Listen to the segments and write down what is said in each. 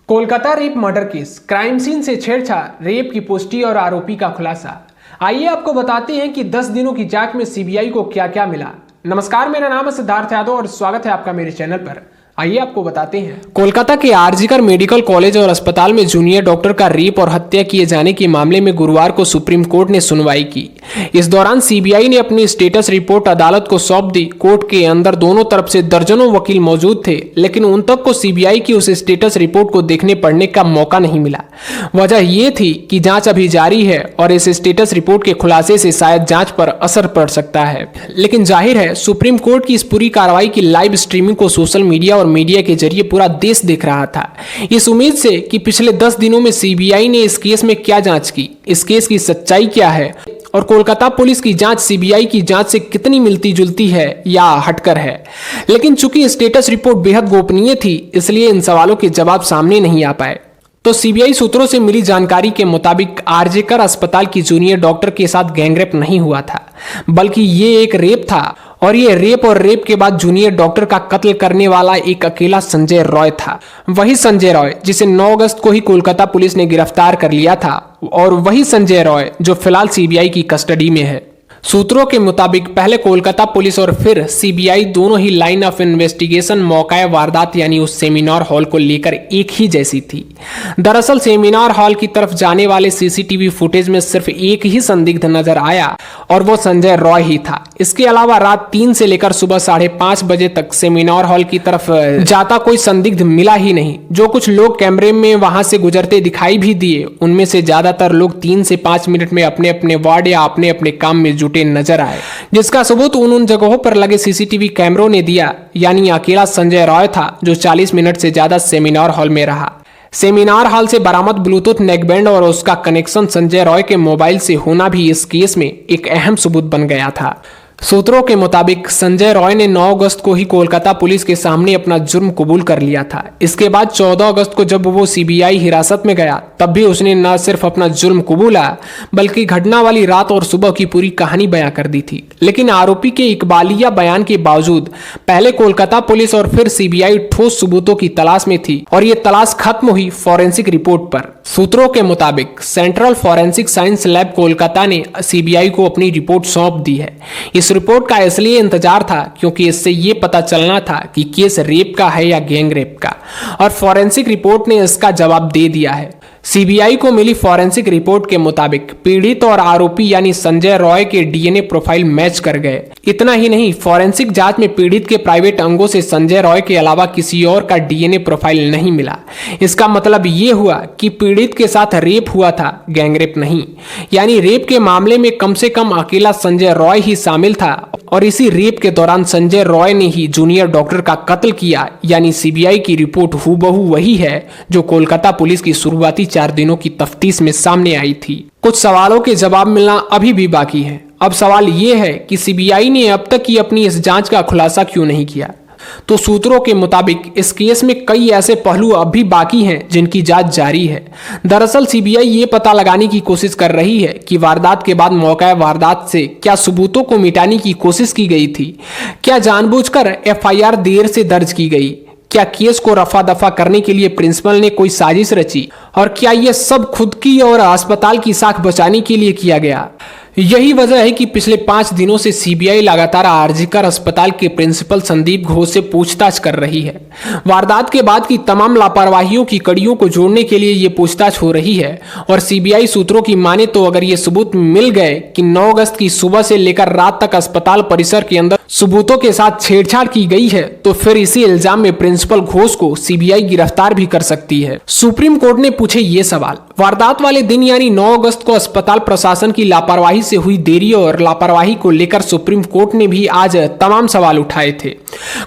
Kolkata rape murder case, crime scene से छेड़छाड़, rape की पुष्टि और आरोपी का खुलासा। आइए आपको बताते हैं कि 10 दिनों की जांच में सीबीआई को क्या क्या मिला। नमस्कार, मेरा नाम है सिद्धार्थ यादव और स्वागत है आपका मेरे चैनल पर। आइए आपको बताते हैं। कोलकाता के आरजीकर मेडिकल कॉलेज और अस्पताल में जूनियर डॉक्टर का रेप और हत्या किए जाने के मामले में गुरुवार को सुप्रीम कोर्ट ने सुनवाई की। इस दौरान सीबीआई ने अपनी स्टेटस रिपोर्ट अदालत को सौंप दी। कोर्ट के अंदर दोनों तरफ से दर्जनों वकील मौजूद थे, लेकिन उन तक को सीबीआई की उस स्टेटस रिपोर्ट को देखने पढ़ने का मौका नहीं मिला। वजह यह थी कि जांच अभी जारी है और इस स्टेटस रिपोर्ट के खुलासे से शायद जांच पर असर पड़ सकता है। लेकिन जाहिर है सुप्रीम कोर्ट की इस पूरी कार्रवाई की लाइव स्ट्रीमिंग को सोशल मीडिया और मीडिया के जरिए पूरा देश देख रहा था, इस उम्मीद से कि पिछले 10 दिनों में सीबीआई ने इस केस में क्या जांच की, इस केस की सच्चाई क्या है और कोलकाता पुलिस की जांच सीबीआई की जांच से कितनी मिलती जुलती है या हटकर है। लेकिन चूंकि स्टेटस रिपोर्ट बेहद गोपनीय थी, इसलिए इन सवालों के जवाब सामने नहीं आ पाए। तो सीबीआई सूत्रों से मिली जानकारी के मुताबिक आरजेकर अस्पताल की जूनियर डॉक्टर के साथ गैंगरेप नहीं हुआ था, बल्कि ये एक रेप था। और ये रेप के बाद जूनियर डॉक्टर का कत्ल करने वाला एक अकेला संजय रॉय था। वही संजय रॉय जिसे 9 अगस्त को ही कोलकाता पुलिस ने गिरफ्तार कर लिया था, और वही संजय रॉय जो फिलहाल सीबीआई की कस्टडी में है। सूत्रों के मुताबिक पहले कोलकाता पुलिस और फिर सीबीआई दोनों ही लाइन ऑफ इन्वेस्टिगेशन मौका वारदात यानी उस सेमिनार हॉल को लेकर एक ही जैसी थी। दरअसल सेमिनार हॉल की तरफ जाने वाले सीसीटीवी फुटेज में सिर्फ एक ही संदिग्ध नजर आया और वो संजय रॉय ही था। इसके अलावा रात 3 से लेकर सुबह 5:30 बजे तक सेमिनार हॉल की तरफ जाता कोई संदिग्ध मिला ही नहीं। जो कुछ लोग कैमरे में वहां से गुजरते दिखाई भी दिए, उनमें से ज्यादातर लोग 3 से 5 मिनट में अपने अपने वार्ड या अपने अपने काम में जुटे नजर आए, जिसका सबूत उन जगहों पर लगे सीसीटीवी कैमरों ने दिया। यानी अकेला संजय रॉय था जो 40 मिनट से ज्यादा सेमिनार हॉल में रहा। सेमिनार हॉल से बरामद ब्लूटूथ नेकबैंड और उसका कनेक्शन संजय रॉय के मोबाइल से होना भी इस केस में एक अहम सबूत बन गया था। सूत्रों के मुताबिक संजय रॉय ने 9 अगस्त को ही कोलकाता पुलिस के सामने अपना जुर्म कबूल कर लिया था। इसके बाद 14 अगस्त को जब वो सीबीआई हिरासत में गया, तब भी उसने न सिर्फ अपना जुर्म कबूला, बल्कि घटना वाली रात और सुबह की पूरी कहानी बयां कर दी थी। लेकिन आरोपी के इकबालिया बयान के बावजूद पहले कोलकाता पुलिस और फिर सीबीआई ठोस सबूतों की तलाश में थी, और ये तलाश खत्म हुई फॉरेंसिक रिपोर्ट पर। सूत्रों के मुताबिक central forensic science lab Kolkata ने सीबीआई को अपनी रिपोर्ट सौंप दी है। इस रिपोर्ट का इसलिए इंतजार था क्योंकि इससे यह पता चलना था कि केस रेप का है या गैंग रेप का, और फॉरेंसिक रिपोर्ट ने इसका जवाब दे दिया है। सीबीआई को मिली फॉरेंसिक रिपोर्ट के मुताबिक पीड़ित और आरोपी यानी संजय रॉय के डीएनए प्रोफाइल मैच कर गए। इतना ही नहीं, फॉरेंसिक जांच में पीड़ित के प्राइवेट अंगों से संजय रॉय के अलावा किसी और का डीएनए प्रोफाइल नहीं मिला। इसका मतलब ये हुआ कि पीड़ित के साथ रेप हुआ था, गैंगरेप नहीं। यानी रेप के मामले में कम से कम अकेला संजय रॉय ही शामिल था, और इसी रेप के दौरान संजय रॉय ने ही जूनियर डॉक्टर का कत्ल किया। यानी सीबीआई की रिपोर्ट हूबहू वही है जो कोलकाता पुलिस की शुरुआती 4 दिनों की तफ्तीश में सामने आई थी। कुछ सवालों के जवाब मिलना अभी भी बाकी है। अब सवाल यह है कि सीबीआई ने अब तक की अपनी इस जांच का खुलासा क्यों नहीं किया। तो सूत्रों के मुताबिक इस केस में कई ऐसे पहलू अब भी बाकी हैं जिनकी जांच जारी है। दरअसल सीबीआई ये पता लगाने की कोशिश कर रही है कि वारदात के बाद मौका वारदात से क्या सबूतों को मिटाने की कोशिश की गई थी, क्या जानबूझकर एफआईआर देर से दर्ज की गई, क्या केस को रफा दफा करने के लिए प्रिंसिपल ने कोई साजिश रची, और क्या यह सब खुद की और अस्पताल की साख बचाने के लिए किया गया। यही वजह है कि पिछले 5 दिनों से सीबीआई लगातार आरजीकर अस्पताल के प्रिंसिपल संदीप घोष से पूछताछ कर रही है। वारदात के बाद की तमाम लापरवाहियों की कड़ियों को जोड़ने के लिए ये पूछताछ हो रही है, और सीबीआई सूत्रों की माने तो अगर ये सबूत मिल गए कि 9 अगस्त की सुबह से लेकर रात तक अस्पताल परिसर के अंदर सबूतों के साथ छेड़छाड़ की गई है, तो फिर इसी इल्जाम में प्रिंसिपल घोष को सीबीआई गिरफ्तार भी कर सकती है। सुप्रीम कोर्ट ने पूछे ये सवाल। वारदात वाले दिन यानी 9 अगस्त को अस्पताल प्रशासन की लापरवाही से हुई देरी और लापरवाही को लेकर सुप्रीम कोर्ट ने भी आज तमाम सवाल उठाए थे।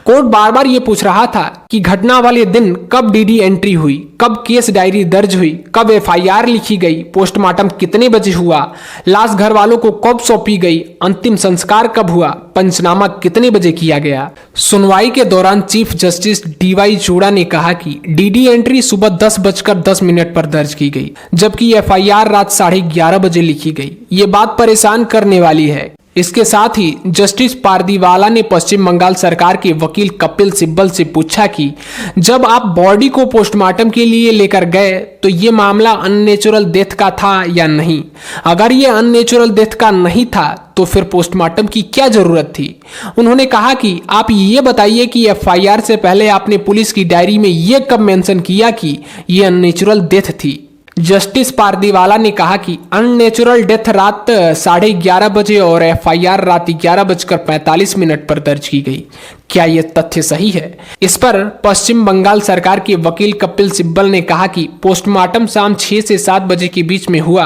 कोर्ट बार बार ये पूछ रहा था कि घटना वाले दिन कब डीडी एंट्री हुई, कब केस डायरी दर्ज हुई, कब एफआईआर लिखी गई, पोस्टमार्टम कितने बजे हुआ, लाश घर वालों को कब सौंपी गई, अंतिम संस्कार कब हुआ, पंचनामा कितने बजे किया गया। सुनवाई के दौरान चीफ जस्टिस डीवाई चूड़ा ने कहा कि डीडी एंट्री सुबह 10:10 पर दर्ज की गई, जबकि एफआईआर रात 11:30 बजे लिखी गई। ये बात परेशान करने वाली है इसके साथ ही जस्टिस पारदीवाला ने पश्चिम बंगाल सरकार के वकील कपिल सिब्बल से पूछा कि जब आप बॉडी को पोस्टमार्टम के लिए लेकर गए तो ये मामला अननेचुरल डेथ का था या नहीं। अगर ये अननेचुरल डेथ का नहीं था तो फिर पोस्टमार्टम की क्या जरूरत थी। उन्होंने कहा कि आप ये बताइए कि एफआईआर से पहले आपने पुलिस की डायरी में ये कब मेंशन किया कि ये अननेचुरल डेथ थी। जस्टिस पारदीवाला ने कहा कि अननेचुरल डेथ रात 11:30 बजे और एफआईआर रात 11:45 पर दर्ज की गई। क्या यह तथ्य सही है? इस पर पश्चिम बंगाल सरकार के वकील कपिल सिब्बल ने कहा कि पोस्टमार्टम शाम 6 से 7 बजे के बीच में हुआ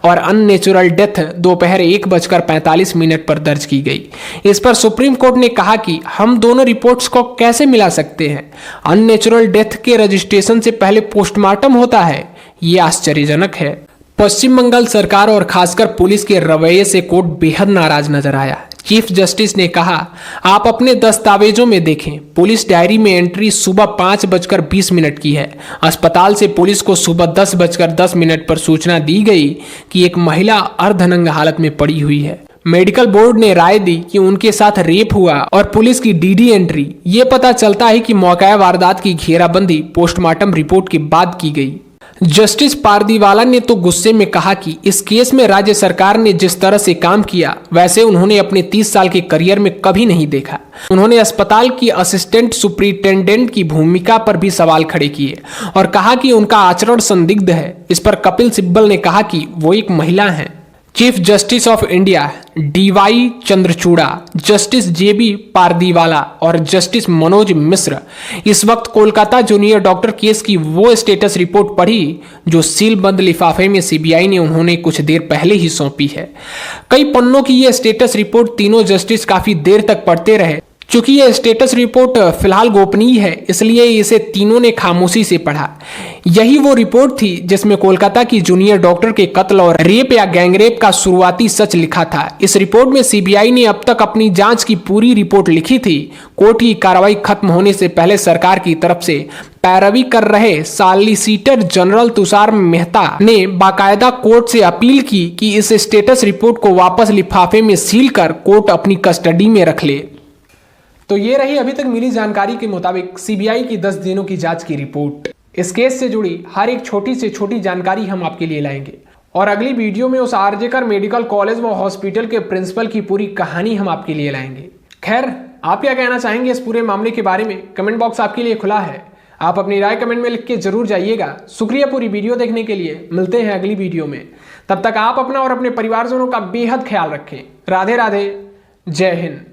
और अननेचुरल डेथ दोपहर 1:45 पर दर्ज की गई। इस पर सुप्रीम कोर्ट ने कहा कि हम दोनों रिपोर्ट्स को कैसे मिला सकते हैं। अननेचुरल डेथ के रजिस्ट्रेशन से पहले पोस्टमार्टम होता है, ये आश्चर्यजनक है। पश्चिम बंगाल सरकार और खासकर पुलिस के रवैये से कोर्ट बेहद नाराज नजर आया। चीफ जस्टिस ने कहा, आप अपने दस्तावेजों में देखें, पुलिस डायरी में एंट्री सुबह 5:20 की है। अस्पताल से पुलिस को सुबह 10:10 पर सूचना दी गई कि एक महिला अर्धनंग हालत में पड़ी हुई है। मेडिकल बोर्ड ने राय दी कि उनके साथ रेप हुआ और पुलिस की डीडी एंट्री ये पता चलता है कि मौका वारदात की घेराबंदी पोस्टमार्टम रिपोर्ट के बाद की गई। जस्टिस पारदीवाला ने तो गुस्से में कहा कि इस केस में राज्य सरकार ने जिस तरह से काम किया वैसे उन्होंने अपने 30 साल के करियर में कभी नहीं देखा। उन्होंने अस्पताल की असिस्टेंट सुपरिटेंडेंट की भूमिका पर भी सवाल खड़े किए और कहा कि उनका आचरण संदिग्ध है। इस पर कपिल सिब्बल ने कहा कि वो एक महिला हैं। Chief justice of India DY Chandrachud, justice JB Pardiwala और जस्टिस मनोज मिश्र इस वक्त कोलकाता जूनियर डॉक्टर केस की वो स्टेटस रिपोर्ट पढ़ी जो सील बंद लिफाफे में सीबीआई ने उन्होंने कुछ देर पहले ही सौंपी है। कई पन्नों की ये स्टेटस रिपोर्ट तीनों जस्टिस काफी देर तक पढ़ते रहे। चूंकि यह स्टेटस रिपोर्ट फिलहाल गोपनीय है इसलिए इसे तीनों ने खामोशी से पढ़ा। यही वो रिपोर्ट थी जिसमें कोलकाता की जूनियर डॉक्टर के कत्ल और रेप या गैंगरेप का शुरुआती सच लिखा था। इस रिपोर्ट में सीबीआई ने अब तक अपनी जांच की पूरी रिपोर्ट लिखी थी। कोर्ट की कार्रवाई खत्म होने से पहले सरकार की तरफ से पैरवी कर रहे सॉलिसिटर जनरल तुषार मेहता ने बाकायदा कोर्ट से अपील की कि इस स्टेटस रिपोर्ट को वापस लिफाफे में सील कर कोर्ट अपनी कस्टडी में रख ले। तो ये रही अभी तक मिली जानकारी के मुताबिक सीबीआई की 10 दिनों की जांच की रिपोर्ट। इस केस से जुड़ी हर एक छोटी से छोटी जानकारी हम आपके लिए लाएंगे और अगली वीडियो में उस आरजेकर मेडिकल कॉलेज व हॉस्पिटल के प्रिंसिपल की पूरी कहानी हम आपके लिए लाएंगे। खैर, आप क्या कहना चाहेंगे इस पूरे मामले के बारे में? कमेंट बॉक्स आपके लिए खुला है, आप अपनी राय कमेंट में लिख के जरूर जाइएगा। शुक्रिया पूरी वीडियो देखने के लिए। मिलते हैं अगली वीडियो में, तब तक आप अपना और अपने परिवारजनों का बेहद ख्याल रखें। राधे राधे, जय हिंद।